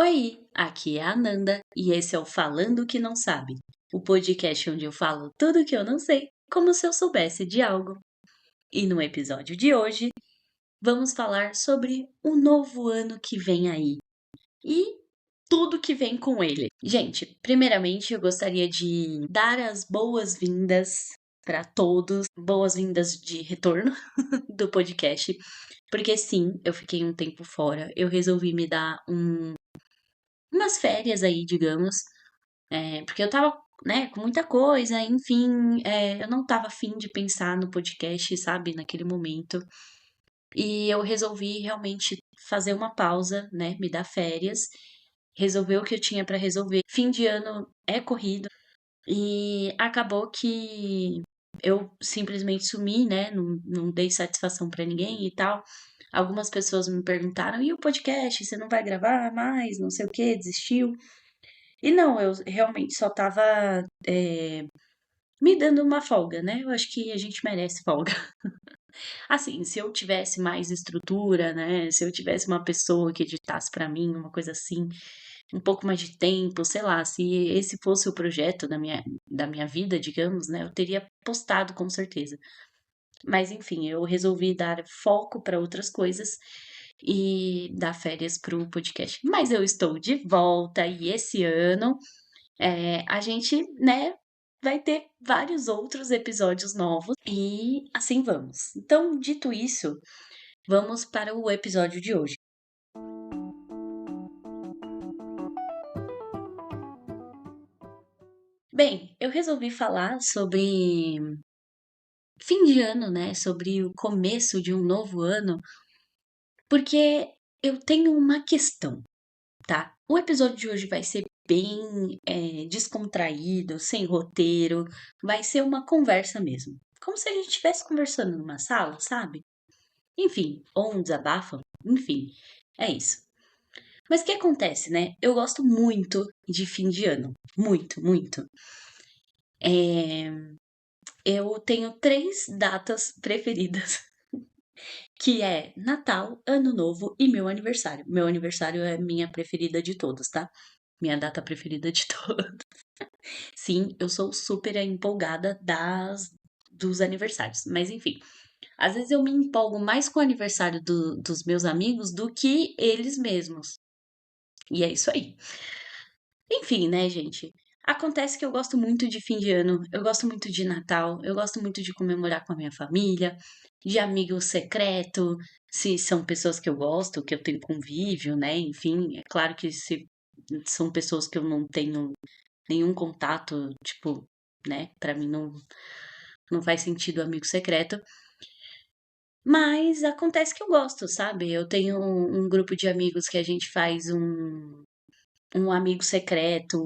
Oi, aqui é a Ananda e esse é o Falando que Não Sabe, o podcast onde eu falo tudo o que eu não sei, como se eu soubesse de algo. E no episódio de hoje, vamos falar sobre o novo ano que vem aí e tudo que vem com ele. Gente, primeiramente eu gostaria de dar as boas-vindas para todos, boas-vindas de retorno do podcast, porque sim, eu fiquei um tempo fora, eu resolvi me dar umas férias aí, digamos, porque eu tava, né, com muita coisa, enfim, eu não tava afim de pensar no podcast, sabe, naquele momento. E eu resolvi realmente fazer uma pausa, né, me dar férias, resolver o que eu tinha pra resolver. Fim de ano é corrido e acabou que eu simplesmente sumi, né, não dei satisfação pra ninguém e tal. Algumas pessoas me perguntaram: e o podcast? Você não vai gravar mais? Não sei o que, desistiu? E não, eu realmente só tava me dando uma folga, né? Eu acho que a gente merece folga. Assim, se eu tivesse mais estrutura, né? Se eu tivesse uma pessoa que editasse pra mim, uma coisa assim, um pouco mais de tempo, sei lá, se esse fosse o projeto da minha vida, digamos, né? Eu teria postado com certeza. Mas enfim, eu resolvi dar foco para outras coisas e dar férias pro podcast. Mas eu estou de volta e esse ano a gente, né, vai ter vários outros episódios novos e assim vamos. Então, dito isso, vamos para o episódio de hoje. Bem, eu resolvi falar sobre fim de ano, né? Sobre o começo de um novo ano, porque eu tenho uma questão, tá? O episódio de hoje vai ser bem descontraído, sem roteiro, vai ser uma conversa mesmo. Como se a gente estivesse conversando numa sala, sabe? Enfim, ou um desabafo, enfim, é isso. Mas o que acontece, né? Eu gosto muito de fim de ano. Muito, muito. Eu tenho três datas preferidas, que é Natal, Ano Novo e meu aniversário. Meu aniversário é minha preferida de todos, tá? Minha data preferida de todos. Sim, eu sou super empolgada dos aniversários. Mas enfim, às vezes eu me empolgo mais com o aniversário dos meus amigos do que eles mesmos. E é isso aí. Enfim, né, gente? Acontece que eu gosto muito de fim de ano, eu gosto muito de Natal, eu gosto muito de comemorar com a minha família, de amigo secreto, se são pessoas que eu gosto, que eu tenho convívio, né? Enfim, é claro que se são pessoas que eu não tenho nenhum contato, tipo, né? Pra mim não faz sentido amigo secreto. Mas acontece que eu gosto, sabe? Eu tenho um grupo de amigos que a gente faz um amigo secreto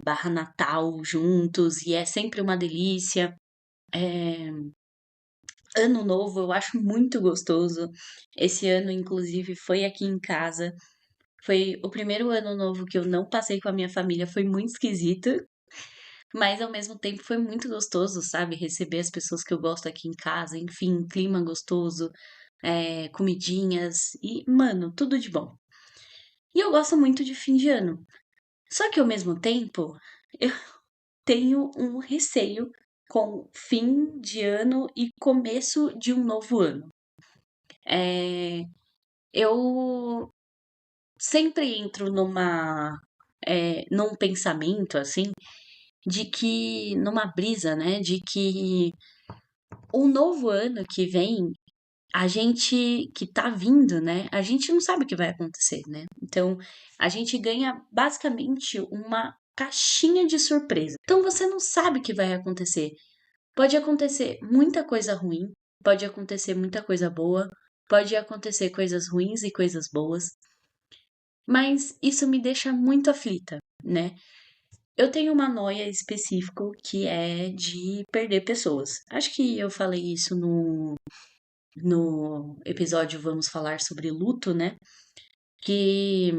barra Natal juntos e é sempre uma delícia. É, Ano novo eu acho muito gostoso. Esse ano, inclusive, foi aqui em casa. Foi o primeiro ano novo que eu não passei com a minha família, foi muito esquisito, mas ao mesmo tempo foi muito gostoso, sabe? Receber as pessoas que eu gosto aqui em casa, enfim, clima gostoso, comidinhas e, mano, tudo de bom. E eu gosto muito de fim de ano. Só que ao mesmo tempo, eu tenho um receio com fim de ano e começo de um novo ano. Eh, eu sempre entro num pensamento, assim, de que numa brisa, né, de que o novo ano que vem, a gente que tá vindo, né, a gente não sabe o que vai acontecer, né? Então, a gente ganha basicamente uma caixinha de surpresa. Então, você não sabe o que vai acontecer. Pode acontecer muita coisa ruim, pode acontecer muita coisa boa, pode acontecer coisas ruins e coisas boas, mas isso me deixa muito aflita, né? Eu tenho uma noia específica que é de perder pessoas. Acho que eu falei isso no episódio Vamos Falar sobre Luto, né? Que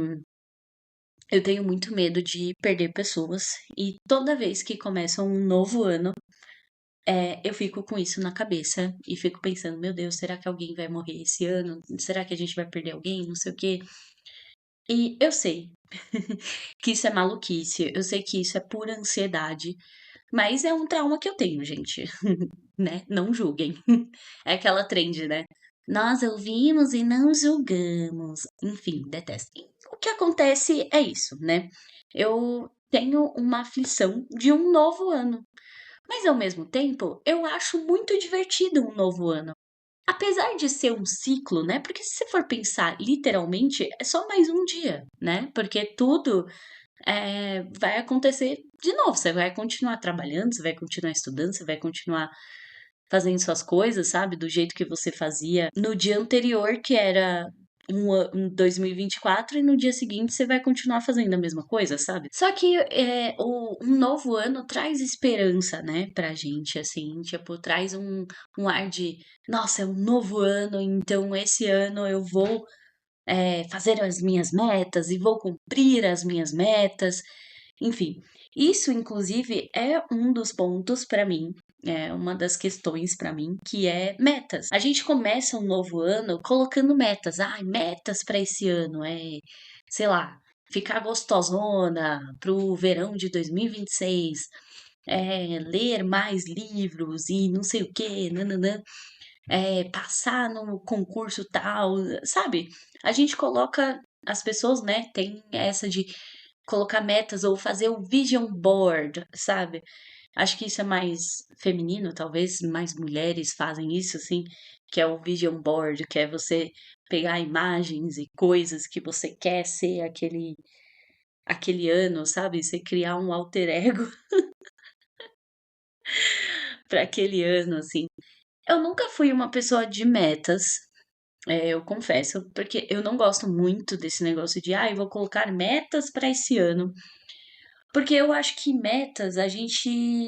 eu tenho muito medo de perder pessoas e toda vez que começa um novo ano, eu fico com isso na cabeça e fico pensando, meu Deus, será que alguém vai morrer esse ano? Será que a gente vai perder alguém? Não sei o quê. E eu sei que isso é maluquice, eu sei que isso é pura ansiedade, mas é um trauma que eu tenho, gente, né? Não julguem. É aquela trend, né? Nós ouvimos e não julgamos. Enfim, detesto. E o que acontece é isso, né? Eu tenho uma aflição de um novo ano, mas ao mesmo tempo eu acho muito divertido um novo ano. Apesar de ser um ciclo, né? Porque se você for pensar literalmente, é só mais um dia, né? Porque tudo vai acontecer de novo. Você vai continuar trabalhando, você vai continuar estudando, você vai continuar fazendo suas coisas, sabe? Do jeito que você fazia no dia anterior, que era um 2024, e no dia seguinte você vai continuar fazendo a mesma coisa, sabe? Só que um novo ano traz esperança, né, pra gente, assim, tipo, traz um ar de, nossa, é um novo ano, então esse ano eu vou fazer as minhas metas e vou cumprir as minhas metas. Enfim, isso inclusive é um dos pontos para mim, é uma das questões para mim, que é metas. A gente começa um novo ano colocando metas. Ai, metas para esse ano sei lá, ficar gostosona pro verão de 2026, ler mais livros e não sei o quê, nananã, passar no concurso tal, sabe? A gente coloca as pessoas, né, tem essa de colocar metas ou fazer o vision board, sabe? Acho que isso é mais feminino, talvez mais mulheres fazem isso, assim, que é o vision board, que é você pegar imagens e coisas que você quer ser aquele ano, sabe? Você criar um alter ego para aquele ano, assim. Eu nunca fui uma pessoa de metas, eu confesso, porque eu não gosto muito desse negócio de, eu vou colocar metas para esse ano. Porque eu acho que metas a gente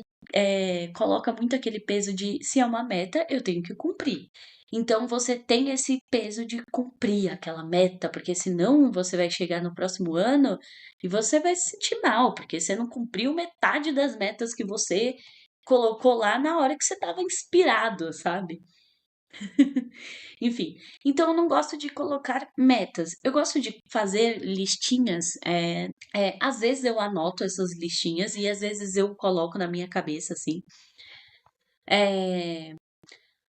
coloca muito aquele peso de se é uma meta, eu tenho que cumprir. Então você tem esse peso de cumprir aquela meta, porque senão você vai chegar no próximo ano e você vai se sentir mal, porque você não cumpriu metade das metas que você colocou lá na hora que você estava inspirado, sabe? Enfim, então eu não gosto de colocar metas. Eu gosto de fazer listinhas. Às vezes eu anoto essas listinhas e às vezes eu coloco na minha cabeça assim. É,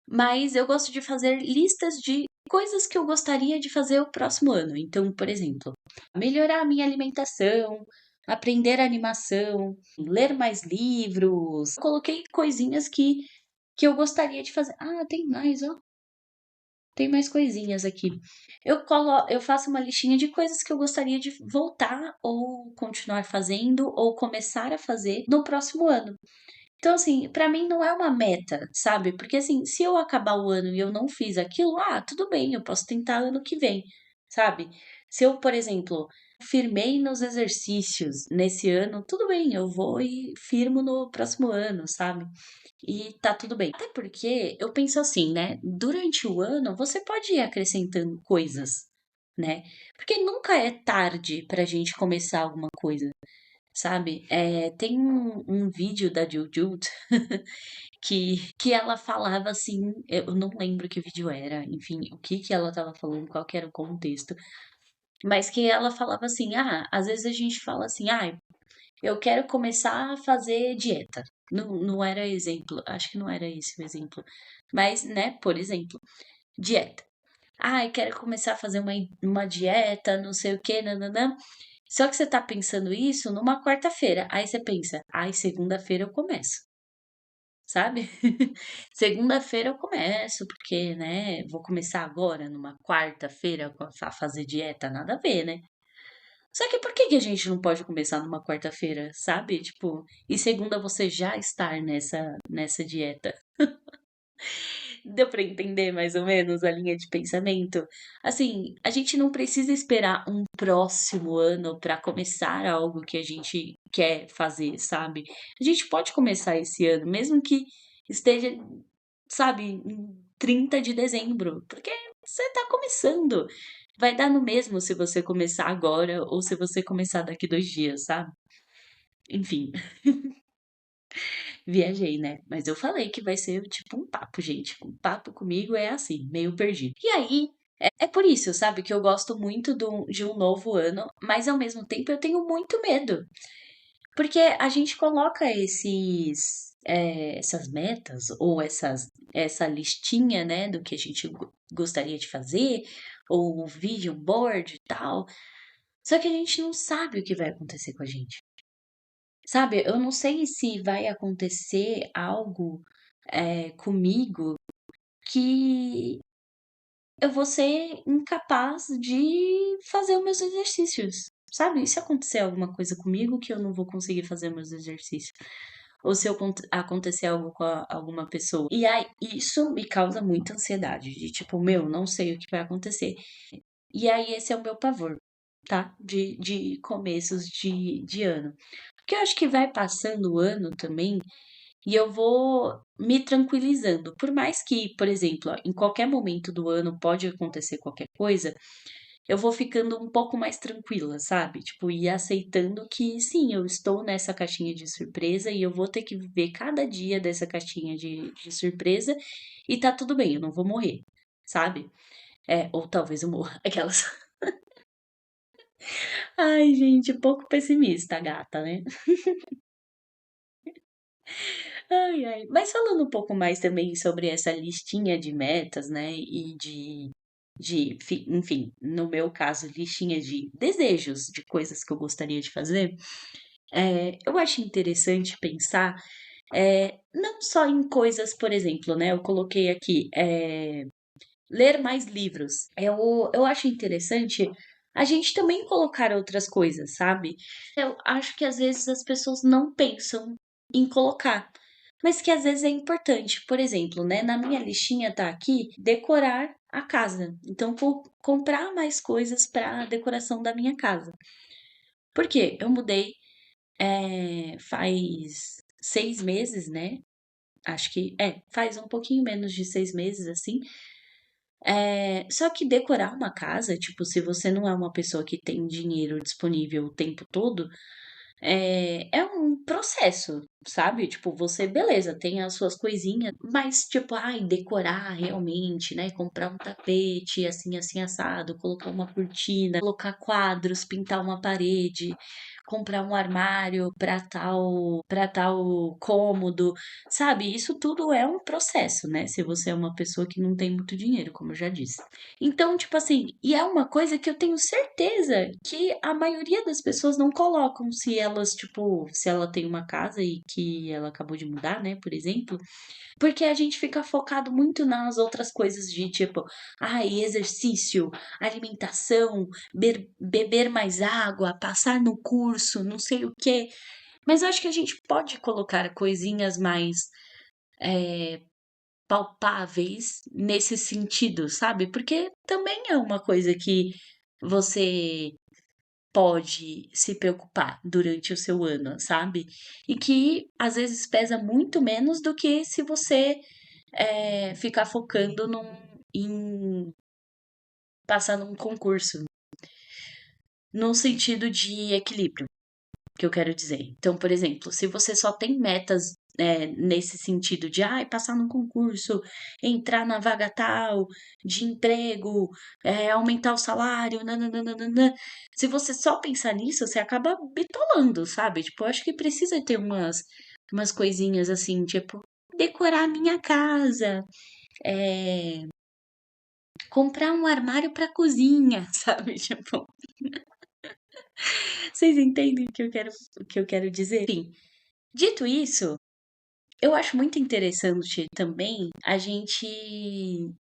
mas eu gosto de fazer listas de coisas que eu gostaria de fazer o próximo ano. Então, por exemplo, melhorar a minha alimentação, aprender animação, ler mais livros. Coloquei coisinhas que eu gostaria de fazer. Ah, tem mais, ó. Tem mais coisinhas aqui. Eu faço uma listinha de coisas que eu gostaria de voltar ou continuar fazendo ou começar a fazer no próximo ano. Então, assim, pra mim não é uma meta, sabe? Porque, assim, se eu acabar o ano e eu não fiz aquilo, tudo bem, eu posso tentar ano que vem, sabe? Se eu, por exemplo, firmei nos exercícios nesse ano, tudo bem, eu vou e firmo no próximo ano, sabe? E tá tudo bem. Até porque eu penso assim, né? Durante o ano você pode ir acrescentando coisas, né? Porque nunca é tarde pra gente começar alguma coisa, sabe? Tem um vídeo da Jujut que ela falava assim, eu não lembro que vídeo era, enfim, o que que ela tava falando, qual que era o contexto, mas que ela falava assim, às vezes a gente fala assim, eu quero começar a fazer dieta. Não, não era exemplo, acho que não era esse o exemplo. Mas, né, por exemplo, dieta. Eu quero começar a fazer uma dieta, não sei o que, nananã. Só que você tá pensando isso numa quarta-feira. Aí você pensa, segunda-feira eu começo, sabe? Segunda-feira eu começo, porque, né, vou começar agora, numa quarta-feira, a fazer dieta, nada a ver, né? Só que por que que a gente não pode começar numa quarta-feira, sabe? Tipo, e segunda você já estar nessa dieta. Deu pra entender mais ou menos a linha de pensamento? Assim, a gente não precisa esperar um próximo ano pra começar algo que a gente quer fazer, sabe? A gente pode começar esse ano, mesmo que esteja, sabe, em 30 de dezembro, porque você tá começando. Vai dar no mesmo se você começar agora ou se você começar daqui 2 dias, sabe? Enfim, viajei, né? Mas eu falei que vai ser tipo um papo, gente. Um papo comigo é assim, meio perdido. E aí, É por isso, sabe, que eu gosto muito de um novo ano, mas ao mesmo tempo eu tenho muito medo. Porque a gente coloca essas metas ou essa listinha, né, do que a gente gostaria de fazer, ou um vision board e tal. Só que a gente não sabe o que vai acontecer com a gente. Sabe, eu não sei se vai acontecer algo comigo que eu vou ser incapaz de fazer os meus exercícios. Sabe? E se acontecer alguma coisa comigo que eu não vou conseguir fazer meus exercícios? Ou se acontecer algo com alguma pessoa. E aí, isso me causa muita ansiedade. De tipo, meu, não sei o que vai acontecer. E aí, esse é o meu pavor, tá? De começos de ano. Porque eu acho que vai passando o ano também e eu vou me tranquilizando. Por mais que, por exemplo, ó, em qualquer momento do ano pode acontecer qualquer coisa, eu vou ficando um pouco mais tranquila, sabe? Tipo, ir aceitando que sim, eu estou nessa caixinha de surpresa e eu vou ter que viver cada dia dessa caixinha de surpresa e tá tudo bem, eu não vou morrer, sabe? Ou talvez eu morra. Aquelas. Ai, gente, pouco pessimista, a gata, né? Ai, ai. Mas falando um pouco mais também sobre essa listinha de metas, né? E enfim, no meu caso, listinha de desejos, de coisas que eu gostaria de fazer. Eu acho interessante pensar não só em coisas, por exemplo, né? Eu coloquei aqui, ler mais livros. Eu acho interessante a gente também colocar outras coisas, sabe? Eu acho que às vezes as pessoas não pensam em colocar, mas que às vezes é importante. Por exemplo, né? Na minha listinha tá aqui decorar a casa. Então, comprar mais coisas para decoração da minha casa. Por quê? Eu mudei faz 6 meses, né? Acho que faz um pouquinho menos de 6 meses, assim. Só que decorar uma casa, tipo, se você não é uma pessoa que tem dinheiro disponível o tempo todo, é um processo, sabe? Tipo, você, beleza, tem as suas coisinhas, mas, tipo, ai, decorar realmente, né? Comprar um tapete assim, assim, assado, colocar uma cortina, colocar quadros, pintar uma parede, comprar um armário para tal cômodo, sabe? Isso tudo é um processo, né? Se você é uma pessoa que não tem muito dinheiro, como eu já disse. Então, tipo assim, e é uma coisa que eu tenho certeza que a maioria das pessoas não colocam se elas, tipo, se ela tem uma casa e que ela acabou de mudar, né, por exemplo, porque a gente fica focado muito nas outras coisas de tipo, exercício, alimentação, beber mais água, passar no curso, não sei o quê. Mas eu acho que a gente pode colocar coisinhas mais palpáveis nesse sentido, sabe? Porque também é uma coisa que você pode se preocupar durante o seu ano, sabe? E que às vezes pesa muito menos do que se você ficar focando em passar num concurso, num sentido de equilíbrio, que eu quero dizer. Então, por exemplo, se você só tem metas nesse sentido de passar num concurso, entrar na vaga tal, de emprego, aumentar o salário, nananana. Se você só pensar nisso, você acaba bitolando, sabe? Tipo, eu acho que precisa ter umas coisinhas assim, tipo, decorar a minha casa, é, comprar um armário pra cozinha, sabe? Tipo, vocês entendem o que eu quero dizer? Enfim, dito isso, eu acho muito interessante também a gente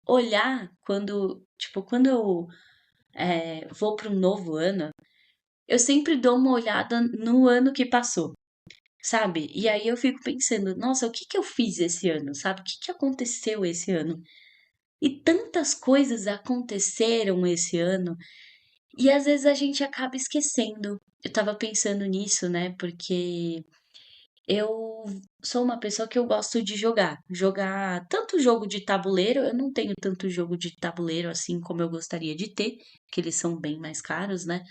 olhar quando, tipo, quando eu vou para um novo ano, eu sempre dou uma olhada no ano que passou, sabe? E aí eu fico pensando, nossa, o que que eu fiz esse ano, sabe? O que que aconteceu esse ano? E tantas coisas aconteceram esse ano, e às vezes a gente acaba esquecendo. Eu tava pensando nisso, né? Porque eu sou uma pessoa que eu gosto de jogar. Jogar tanto jogo de tabuleiro, eu não tenho tanto jogo de tabuleiro assim como eu gostaria de ter, que eles são bem mais caros, né?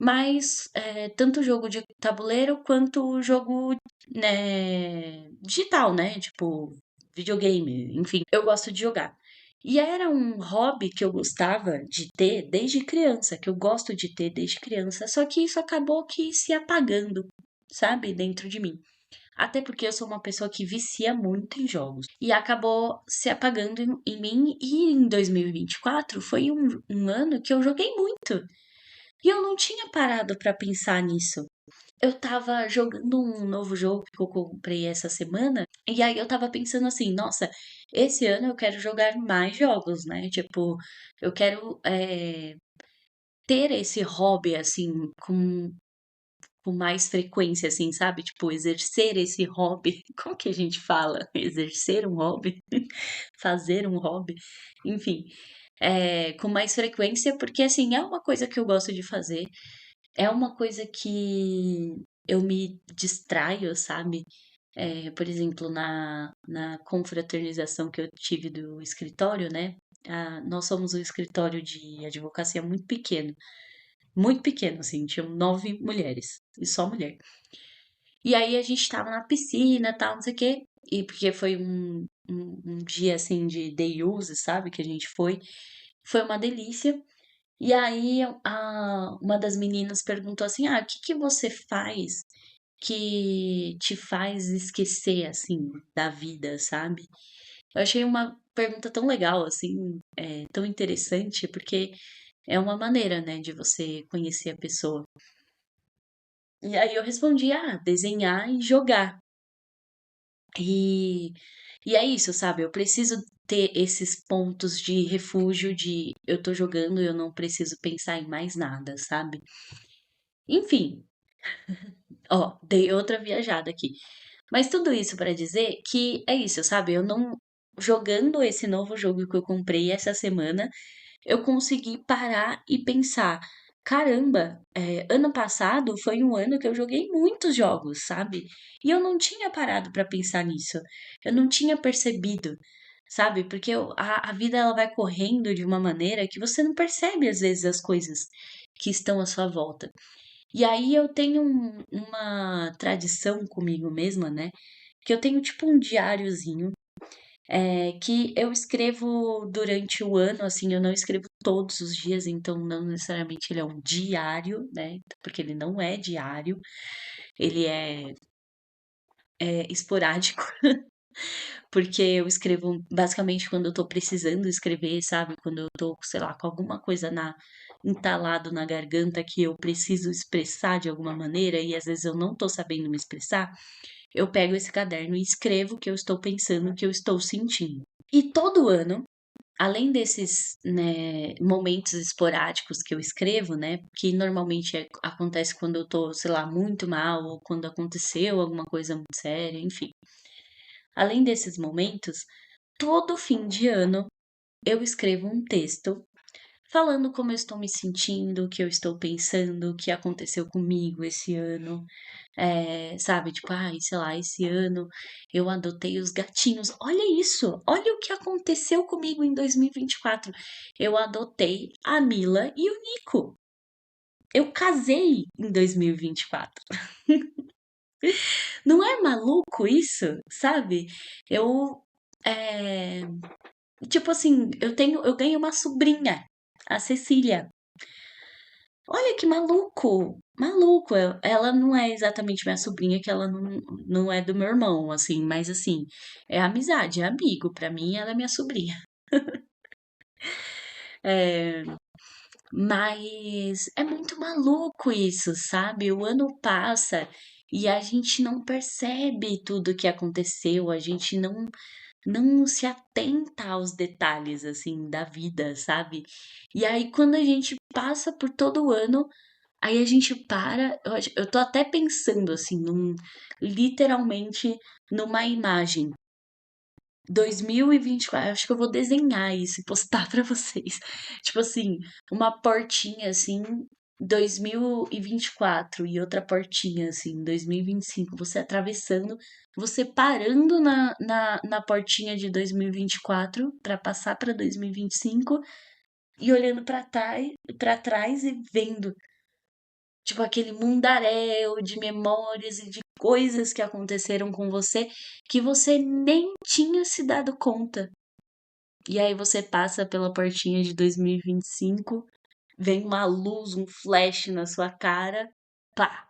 Mas tanto jogo de tabuleiro quanto jogo digital, né? Tipo, videogame, enfim, eu gosto de jogar. E era um hobby que eu gostava de ter desde criança, que eu gosto de ter desde criança, só que isso acabou que se apagando, sabe, dentro de mim. Até porque eu sou uma pessoa que vicia muito em jogos. E acabou se apagando em mim. E em 2024 foi um ano que eu joguei muito. E eu não tinha parado pra pensar nisso. Eu tava jogando um novo jogo que eu comprei essa semana. E aí eu tava pensando assim, nossa, esse ano eu quero jogar mais jogos, né? Tipo, eu quero ter esse hobby, assim, com mais frequência, assim, sabe? Tipo, exercer esse hobby. Como que a gente fala? Exercer um hobby? Fazer um hobby? Enfim, com mais frequência, porque, assim, é uma coisa que eu gosto de fazer. É uma coisa que eu me distraio, sabe? Por exemplo, na confraternização que eu tive do escritório, né? Nós somos um escritório de advocacia muito pequeno, assim, tinham 9 mulheres, e só mulher. E aí a gente tava na piscina, tal, não sei o quê, e porque foi um dia, assim, de day use, sabe, que a gente foi uma delícia. E aí uma das meninas perguntou assim, o que que você faz que te faz esquecer, assim, da vida, sabe? Eu achei uma pergunta tão legal, assim, tão interessante, porque é uma maneira, né, de você conhecer a pessoa. E aí eu respondi, desenhar e jogar. E, e é isso, sabe? Eu preciso ter esses pontos de refúgio de eu tô jogando, eu não preciso pensar em mais nada, sabe? Enfim, ó, dei outra viajada aqui. Mas tudo isso pra dizer que é isso, sabe? Eu não jogando esse novo jogo que eu comprei essa semana, eu consegui parar e pensar: caramba, ano passado foi um ano que eu joguei muitos jogos, sabe? E eu não tinha parado pra pensar nisso. Eu não tinha percebido, sabe? Porque a vida ela vai correndo de uma maneira que você não percebe às vezes as coisas que estão à sua volta. E aí eu tenho uma tradição comigo mesma, né? Que eu tenho tipo um diáriozinho que eu escrevo durante o ano, assim, eu não escrevo todos os dias, então não necessariamente ele é um diário, né? Porque ele não é diário, ele é esporádico, porque eu escrevo basicamente quando eu tô precisando escrever, sabe? Quando eu tô, sei lá, com alguma coisa entalado na garganta que eu preciso expressar de alguma maneira e às vezes eu não tô sabendo me expressar, eu pego esse caderno e escrevo o que eu estou pensando, o que eu estou sentindo. E todo ano, além desses, né, momentos esporádicos que eu escrevo, né, que normalmente acontece quando eu tô, sei lá, muito mal ou quando aconteceu alguma coisa muito séria, enfim. Além desses momentos, todo fim de ano eu escrevo um texto falando como eu estou me sentindo, o que eu estou pensando, o que aconteceu comigo esse ano, sabe? Tipo, sei lá, esse ano eu adotei os gatinhos. Olha isso! Olha o que aconteceu comigo em 2024. Eu adotei a Mila e o Nico. Eu casei em 2024. Não é maluco isso, sabe? Eu, é, tipo assim, eu ganhei uma sobrinha, a Cecília. Olha que maluco! Maluco! Ela não é exatamente minha sobrinha, que ela não é do meu irmão, assim, mas assim, é amizade, é amigo. Pra mim, ela é minha sobrinha. É, mas é muito maluco isso, sabe? O ano passa e a gente não percebe tudo que aconteceu, a gente não se atenta aos detalhes, assim, da vida, sabe? E aí, quando a gente passa por todo o ano, aí a gente para, eu tô até pensando assim, literalmente numa imagem. 2024, acho que eu vou desenhar isso e postar pra vocês. Tipo assim, uma portinha assim, 2024 e outra portinha assim, 2025. Você atravessando, você parando na portinha de 2024 pra passar pra 2025 e olhando pra trás e vendo tipo aquele mundaréu de memórias e de coisas que aconteceram com você que você nem tinha se dado conta. E aí você passa pela portinha de 2025, vem uma luz, um flash na sua cara, pá,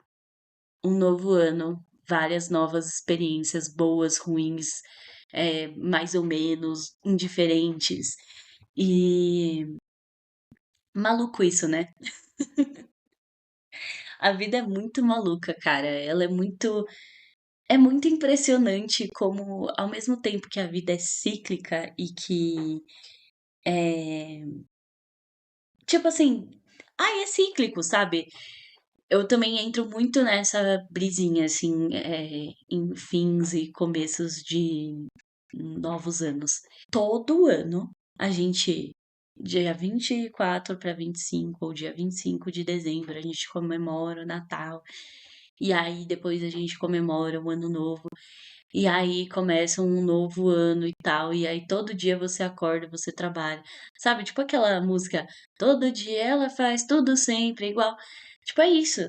um novo ano, várias novas experiências, boas, ruins, mais ou menos, indiferentes. E maluco isso, né? A vida é muito maluca, cara. Ela é muito impressionante como, ao mesmo tempo que a vida é cíclica e que é, tipo assim, é cíclico, sabe? Eu também entro muito nessa brisinha, assim, em fins e começos de novos anos. Todo ano, a gente, dia 24 para 25, ou dia 25 de dezembro, a gente comemora o Natal. E aí depois a gente comemora o Ano Novo. E aí começa um novo ano e tal. E aí todo dia você acorda, você trabalha. Sabe? Tipo aquela música, todo dia ela faz tudo sempre igual. Tipo, é isso.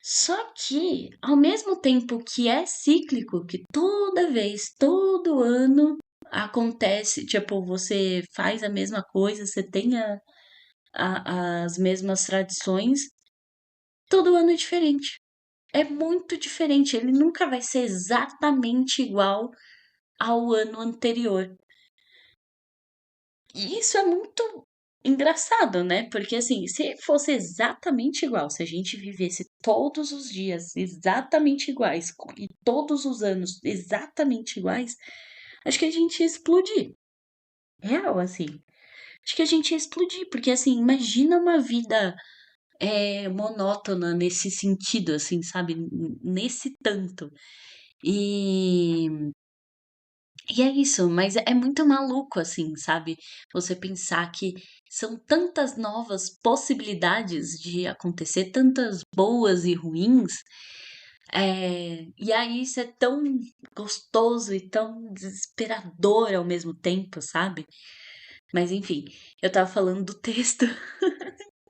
Só que, ao mesmo tempo que é cíclico, que toda vez, todo ano acontece, tipo, você faz a mesma coisa, você tem as mesmas tradições, todo ano é diferente. É muito diferente, ele nunca vai ser exatamente igual ao ano anterior. E isso é muito engraçado, né? Porque assim, se fosse exatamente igual, se a gente vivesse todos os dias exatamente iguais e todos os anos exatamente iguais, acho que a gente ia explodir. Real, assim. Acho que a gente ia explodir, porque assim, imagina uma vida monótona nesse sentido, assim, sabe? Nesse tanto. E E é isso, mas é muito maluco, assim, sabe? Você pensar que são tantas novas possibilidades de acontecer, tantas boas e ruins, e aí isso é tão gostoso e tão desesperador ao mesmo tempo, sabe? Mas enfim, eu tava falando do texto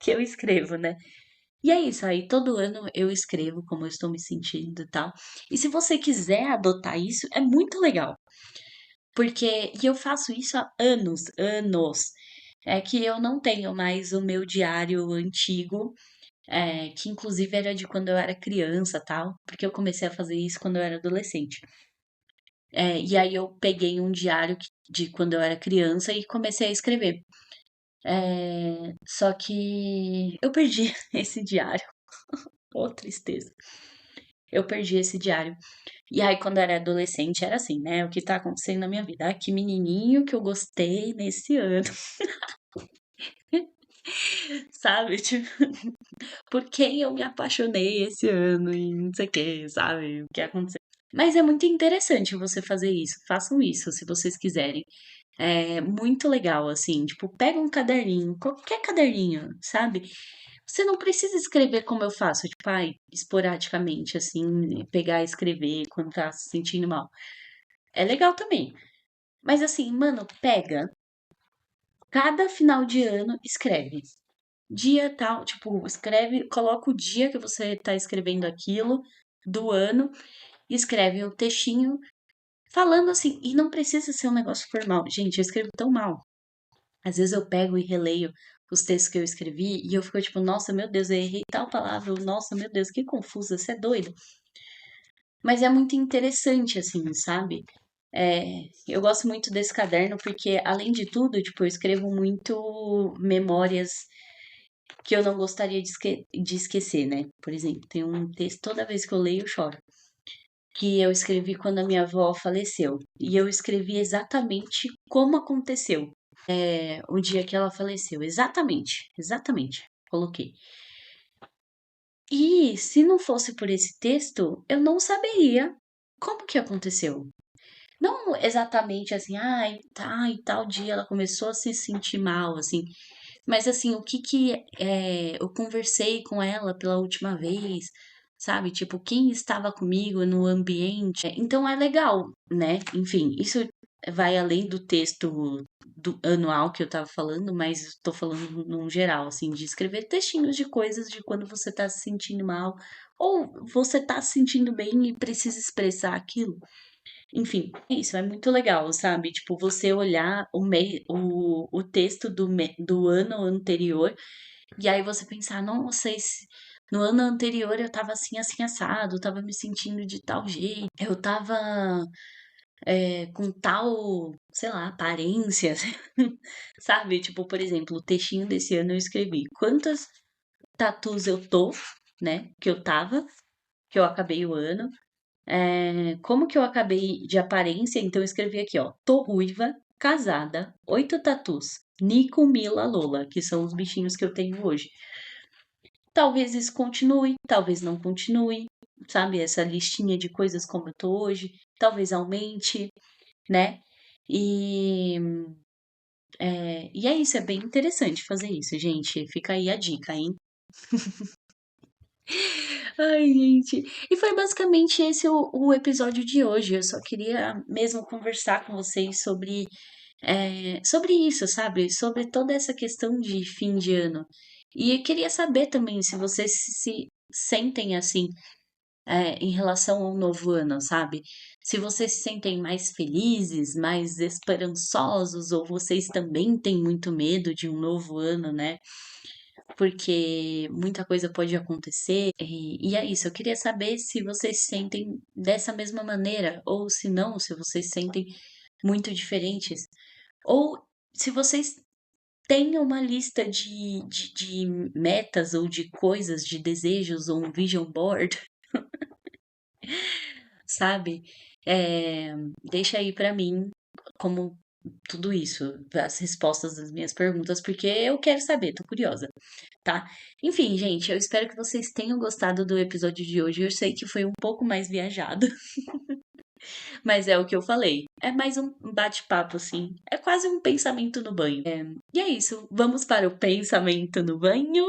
que eu escrevo, né? E é isso, aí todo ano eu escrevo como eu estou me sentindo e tal. E se você quiser adotar isso, é muito legal. Porque, e eu faço isso há anos, anos. É que eu não tenho mais o meu diário antigo, que inclusive era de quando eu era criança, tal, porque eu comecei a fazer isso quando eu era adolescente. E aí eu peguei um diário de quando eu era criança e comecei a escrever. Só que eu perdi esse diário. Ô, tristeza. Eu perdi esse diário. E aí, quando eu era adolescente, era assim, né? O que tá acontecendo na minha vida? Ah, que menininho que eu gostei nesse ano, sabe? Tipo, por quem eu me apaixonei esse ano e não sei o que, sabe? O que aconteceu. Mas é muito interessante você fazer isso. Façam isso se vocês quiserem. É muito legal, assim. Tipo, pega um caderninho, qualquer caderninho, sabe? Você não precisa escrever como eu faço, tipo, esporadicamente, assim, pegar e escrever quando tá se sentindo mal. É legal também. Mas assim, mano, pega. Cada final de ano escreve. Dia tal, tipo, escreve, coloca o dia que você tá escrevendo aquilo do ano, e escreve um textinho falando assim, e não precisa ser um negócio formal. Gente, eu escrevo tão mal. Às vezes eu pego e releio os textos que eu escrevi e eu fico tipo, nossa, meu Deus, eu errei tal palavra, nossa, meu Deus, que confusa, você é doido. Mas é muito interessante, assim, sabe? Eu gosto muito desse caderno porque, além de tudo, tipo, eu escrevo muito memórias que eu não gostaria de esquecer, né? Por exemplo, tem um texto, toda vez que eu leio, eu choro. Que eu escrevi quando a minha avó faleceu. E eu escrevi exatamente como aconteceu, o dia que ela faleceu. Exatamente, exatamente. Coloquei. E se não fosse por esse texto, eu não saberia como que aconteceu. Não exatamente assim, ai, tal dia ela começou a se sentir mal, assim. Mas assim, o que que eu conversei com ela pela última vez, sabe? Tipo, quem estava comigo no ambiente. Então é legal, né? Enfim, isso vai além do texto do anual que eu tava falando, mas estou falando num geral, assim, de escrever textinhos de coisas de quando você tá se sentindo mal ou você tá se sentindo bem e precisa expressar aquilo. Enfim, é isso, é muito legal, sabe? Tipo, você olhar o texto do ano anterior e aí você pensar, nossa, no ano anterior eu tava assim, assim, assado, tava me sentindo de tal jeito, eu tava com tal, sei lá, aparência, sabe? Tipo, por exemplo, o textinho desse ano eu escrevi quantas tatus eu tô, né? Que eu tava, que eu acabei o ano. Como que eu acabei de aparência? Então eu escrevi aqui, ó. Tô ruiva, casada, 8 tatus. Nico, Mila, Lola, que são os bichinhos que eu tenho hoje. Talvez isso continue, talvez não continue, sabe? Essa listinha de coisas como eu tô hoje. Talvez aumente, né? E, e é isso, é bem interessante fazer isso, gente. Fica aí a dica, hein? Ai, gente. E foi basicamente esse o episódio de hoje. Eu só queria mesmo conversar com vocês sobre isso, sabe? Sobre toda essa questão de fim de ano. E eu queria saber também se vocês se sentem assim, em relação ao novo ano, sabe? Se vocês se sentem mais felizes, mais esperançosos, ou vocês também têm muito medo de um novo ano, né? Porque muita coisa pode acontecer. E é isso, eu queria saber se vocês sentem dessa mesma maneira, ou se não, se vocês sentem muito diferentes. Ou se vocês têm uma lista de metas ou de coisas, de desejos, ou um vision board, sabe? É, deixa aí pra mim como tudo isso, as respostas das minhas perguntas, porque eu quero saber, tô curiosa, tá? Enfim, gente, eu espero que vocês tenham gostado do episódio de hoje. Eu sei que foi um pouco mais viajado, mas é o que eu falei. É mais um bate-papo, assim. É quase um pensamento no banho. E é isso. Vamos para o pensamento no banho.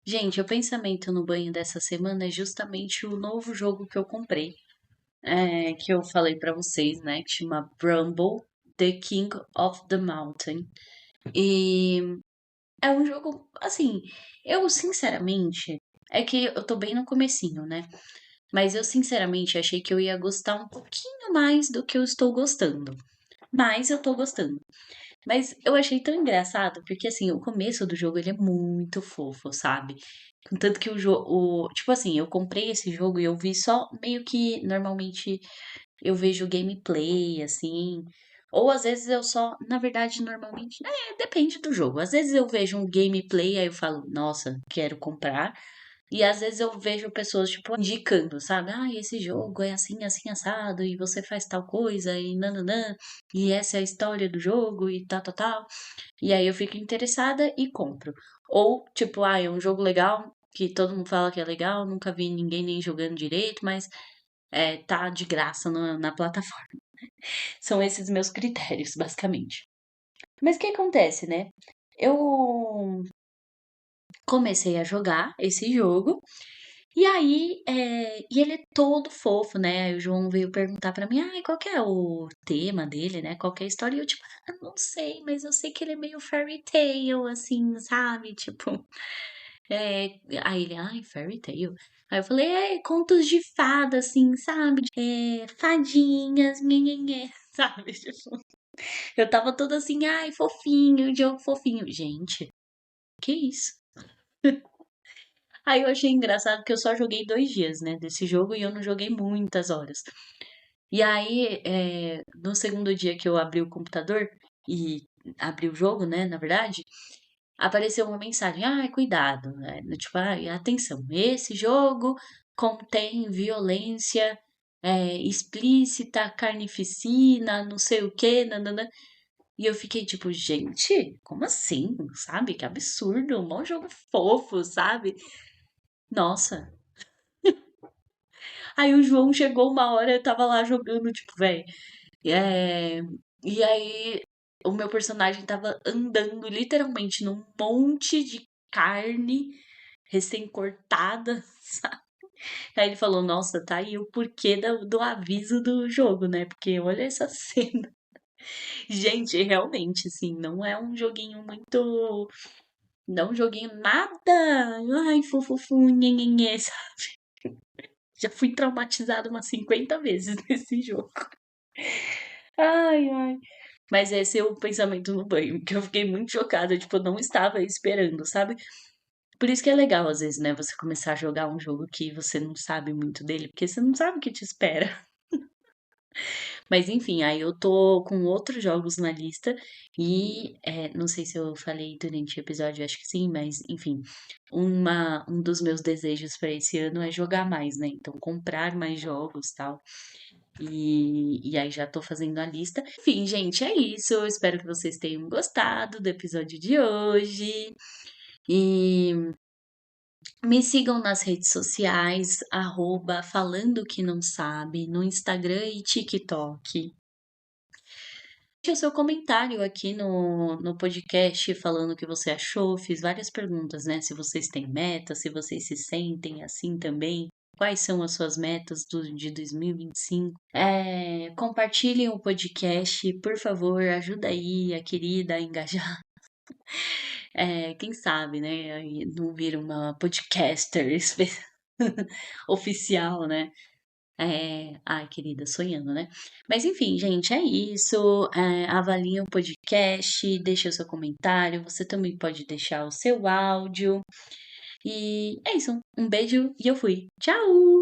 Gente, o pensamento no banho dessa semana é justamente o novo jogo que eu comprei. Que eu falei pra vocês, né? Que chama Bramble, The King of the Mountain. E é um jogo, assim, eu sinceramente, é que eu tô bem no comecinho, né? Mas eu sinceramente achei que eu ia gostar um pouquinho mais do que eu estou gostando. Mas eu tô gostando. Mas eu achei tão engraçado, porque assim, o começo do jogo ele é muito fofo, sabe? Contanto que o jogo. Tipo assim, eu comprei esse jogo e eu vi só meio que normalmente eu vejo gameplay, assim. Ou às vezes eu só, na verdade, normalmente, depende do jogo. Às vezes eu vejo um gameplay, aí eu falo, nossa, quero comprar. E às vezes eu vejo pessoas, tipo, indicando, sabe? Ah, esse jogo é assim, assim, assado, e você faz tal coisa, e nananã, e essa é a história do jogo, e tal, tal, tal. E aí eu fico interessada e compro. Ou, tipo, é um jogo legal, que todo mundo fala que é legal, nunca vi ninguém nem jogando direito, mas tá de graça na plataforma. São esses meus critérios, basicamente. Mas o que acontece, né? Eu comecei a jogar esse jogo e aí, e ele é todo fofo, né? Aí o João veio perguntar pra mim, qual que é o tema dele, né? Qual que é a história? E eu, tipo, não sei, mas eu sei que ele é meio fairy tale, assim, sabe? Tipo, é... Aí ele, fairy tale? Aí eu falei, contos de fada, assim, sabe? Fadinhas, nhenhenhé, sabe? Tipo, eu tava toda assim, fofinho, jogo fofinho. Gente, que isso? Aí eu achei engraçado que eu só joguei 2 dias, né, desse jogo e eu não joguei muitas horas. E aí, no segundo dia que eu abri o computador e abri o jogo, né, na verdade, apareceu uma mensagem, cuidado, né, tipo, atenção, esse jogo contém violência explícita, carnificina, não sei o que, nanana. E eu fiquei tipo, gente, como assim? Sabe? Que absurdo, um bom jogo fofo, sabe? Nossa. Aí o João chegou uma hora, eu tava lá jogando, tipo, velho. É... E aí o meu personagem tava andando literalmente num monte de carne recém-cortada, sabe? Aí ele falou, nossa, tá aí o porquê do aviso do jogo, né? Porque olha essa cena. Gente, realmente, assim, não é um joguinho muito. Não é um joguinho nada. Ai, fufufu, nhenhenhê, sabe? Já fui traumatizada umas 50 vezes nesse jogo. Ai, ai. Mas esse é o pensamento no banho, que eu fiquei muito chocada, tipo, eu não estava esperando, sabe? Por isso que é legal, às vezes, né, você começar a jogar um jogo que você não sabe muito dele, porque você não sabe o que te espera. Mas enfim, aí eu tô com outros jogos na lista e não sei se eu falei durante o episódio, acho que sim, mas enfim, um dos meus desejos para esse ano é jogar mais, né? Então comprar mais jogos tal. E aí já tô fazendo a lista. Enfim, gente, é isso. Eu espero que vocês tenham gostado do episódio de hoje. E me sigam nas redes sociais, falando que não sabe, no Instagram e TikTok. Deixe o seu comentário aqui no podcast falando o que você achou. Fiz várias perguntas, né? Se vocês têm metas, se vocês se sentem assim também. Quais são as suas metas de 2025? Compartilhem o podcast, por favor, ajuda aí a querida a engajar. Quem sabe, né? Aí não vira uma podcaster oficial, né? Ai, querida, sonhando, né? Mas enfim, gente, é isso. Avaliem o podcast, deixe o seu comentário. Você também pode deixar o seu áudio. E é isso. Um beijo e eu fui. Tchau!